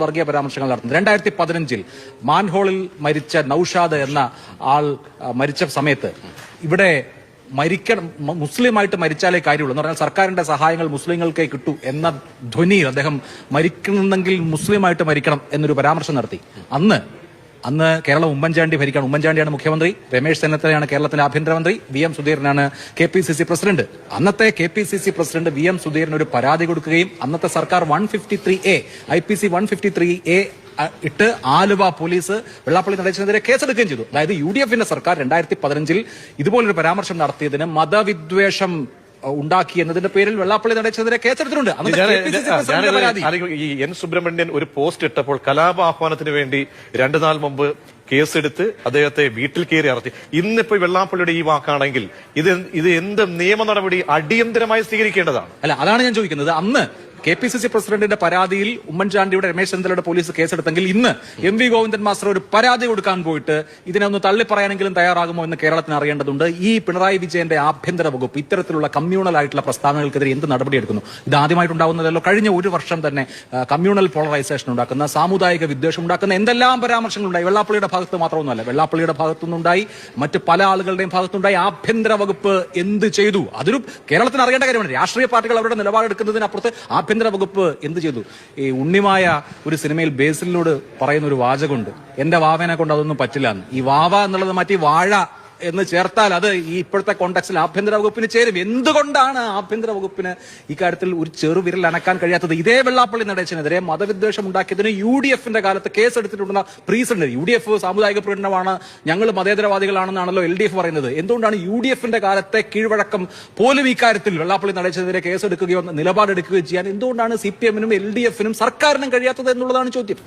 വർഗീയ പരാമർശങ്ങൾ നടത്തുന്നത്. 2015 മാൻഹോളിൽ മരിച്ച നൌഷാദ് എന്ന ആൾ മരിച്ച സമയത്ത് ഇവിടെ മുസ്ലിമായിട്ട് മരിച്ചാലേ കാര്യമുള്ളൂ എന്ന് പറഞ്ഞാൽ സർക്കാരിന്റെ സഹായങ്ങൾ മുസ്ലിങ്ങൾക്കേ കിട്ടൂ എന്ന ധ്വനിയിൽ അദ്ദേഹം മരിക്കുന്നെങ്കിൽ മുസ്ലിമായിട്ട് മരിക്കണം എന്നൊരു പരാമർശം നടത്തി. അന്ന് കേരളം ഉമ്മൻചാണ്ടി ഭരിക്കണം. ഉമ്മൻചാണ്ടിയാണ് മുഖ്യമന്ത്രി, രമേശ് ചെന്നിത്തലയാണ് കേരളത്തിന്റെ ആഭ്യന്തരമന്ത്രി, VM സുധീരനാണ് KPCC പ്രസിഡന്റ്. അന്നത്തെ KPCC പ്രസിഡന്റ് VM സുധീരൻ ഒരു പരാതി കൊടുക്കുകയും അന്നത്തെ സർക്കാർ 153A IPC 153A ഇട്ട് ആലുവ പോലീസ് വെള്ളാപ്പള്ളി നടേശനെതിരെ കേസെടുക്കുകയും ചെയ്തു. അതായത് UDFന്റെ സർക്കാർ 2015 ഇതുപോലൊരു പരാമർശം നടത്തിയതിന് മതവിദ്വേഷം ഉണ്ടാക്കി എന്നതിന്റെ പേരിൽ വെള്ളാപ്പള്ളി നടേശനെതിരെ കേസെടുത്തിട്ടുണ്ട്. ഈ N സുബ്രഹ്മണ്യൻ ഒരു പോസ്റ്റ് ഇട്ടപ്പോൾ കലാപ ആഹ്വാനത്തിന് വേണ്ടി 2 നാൾ മുമ്പ് കേസെടുത്ത് അദ്ദേഹത്തെ വീട്ടിൽ കയറി അറത്തി. ഇന്നിപ്പോ വെള്ളാപ്പള്ളിയുടെ ഈ വാക്കാണെങ്കിൽ ഇത് എന്ത് നിയമ നടപടി അടിയന്തരമായി സ്വീകരിക്കേണ്ടതാണ്? അല്ല, അതാണ് ഞാൻ ചോദിക്കുന്നത്. അന്ന് KPCC പ്രസിഡന്റിന്റെ പരാതിയിൽ ഉമ്മൻചാണ്ടിയുടെ രമേശ് ചെന്നിത്തലയുടെ പോലീസ് കേസെടുത്തെങ്കിൽ ഇന്ന് MV ഗോവിന്ദൻ മാസ്റ്റർ ഒരു പരാതി കൊടുക്കാൻ പോയിട്ട് ഇതിനെ ഒന്ന് തള്ളിപ്പറയാനെങ്കിലും തയ്യാറാകുമോ എന്ന് കേരളത്തിന് അറിയേണ്ടതുണ്ട്. ഈ പിണറായി വിജയന്റെ ആഭ്യന്തര വകുപ്പ് ഇത്തരത്തിലുള്ള കമ്മ്യൂണൽ ആയിട്ടുള്ള പ്രസ്താവനകൾക്കെതിരെ എന്ത് നടപടിയെടുക്കുന്നു? ഇത് ആദ്യമായിട്ടുണ്ടാവുന്നതല്ലോ. കഴിഞ്ഞ ഒരു വർഷം തന്നെ കമ്മ്യൂണൽ പോളറൈസേഷൻ ഉണ്ടാക്കുന്ന, സാമുദായിക വിദ്വേഷം ഉണ്ടാക്കുന്ന എന്തെല്ലാം പരാമർശങ്ങളുണ്ടായി. വെള്ളാപ്പള്ളിയുടെ ഭാഗത്ത് മാത്രമൊന്നുമല്ല, വെള്ളാപ്പള്ളിയുടെ ഭാഗത്തുനിന്നുണ്ടായി, മറ്റ് പല ആളുകളുടെയും ഭാഗത്തുണ്ടായി. ആഭ്യന്തര വകുപ്പ് എന്ത് ചെയ്തു? അതൊരു കേരളത്തിന് അറിയേണ്ട കാര്യമാണ്. രാഷ്ട്രീയ പാർട്ടികൾ അവരുടെ നിലപാടെടുക്കുന്നതിനപ്പുറത്ത് ആഭ്യന്തര വകുപ്പ് എന്ത് ചെയ്തു? ഈ ഉണ്ണിമായ ഒരു സിനിമയിൽ ബേസിലിനോട് പറയുന്ന ഒരു വാചകമുണ്ട്, എന്റെ വാവനെ കൊണ്ട് അതൊന്നും പറ്റില്ല എന്ന്. ഈ വാവ എന്നുള്ളത് മാറ്റി വാഴ എന്ന് ചേർത്താൽ അത് ഈ ഇപ്പോഴത്തെ കോണ്ടെക്സ്റ്റിൽ ആഭ്യന്തര വകുപ്പിന് ചേരും. എന്തുകൊണ്ടാണ് ആഭ്യന്തര വകുപ്പിന് ഇക്കാര്യത്തിൽ ഒരു ചെറുവിരൽ അനക്കാൻ കഴിയാത്തത്? ഇതേ വെള്ളാപ്പള്ളി നടേശനെതിരെ മതവിദ്വേഷം ഉണ്ടാക്കിയതിന് UDFന്റെ കാലത്ത് കേസെടുത്തിട്ടുണ്ടെന്ന പ്രീസിഡന്റ്. UDF സാമുദായിക പ്രകടനമാണ്, ഞങ്ങൾ മതേതരവാദികളാണെന്നാണല്ലോ LDF പറയുന്നത്. എന്തുകൊണ്ടാണ് UDFന്റെ കാലത്തെ കീഴ്വഴക്കം പോലും ഇക്കാര്യത്തിൽ വെള്ളാപ്പള്ളി നടേശനെതിരെ കേസെടുക്കുകയോ നിലപാടെടുക്കുകയോ ചെയ്യാൻ എന്തുകൊണ്ടാണ് CPM-നും LDF-നും സർക്കാരിനും കഴിയാത്തത് എന്നുള്ളതാണ് ചോദ്യം.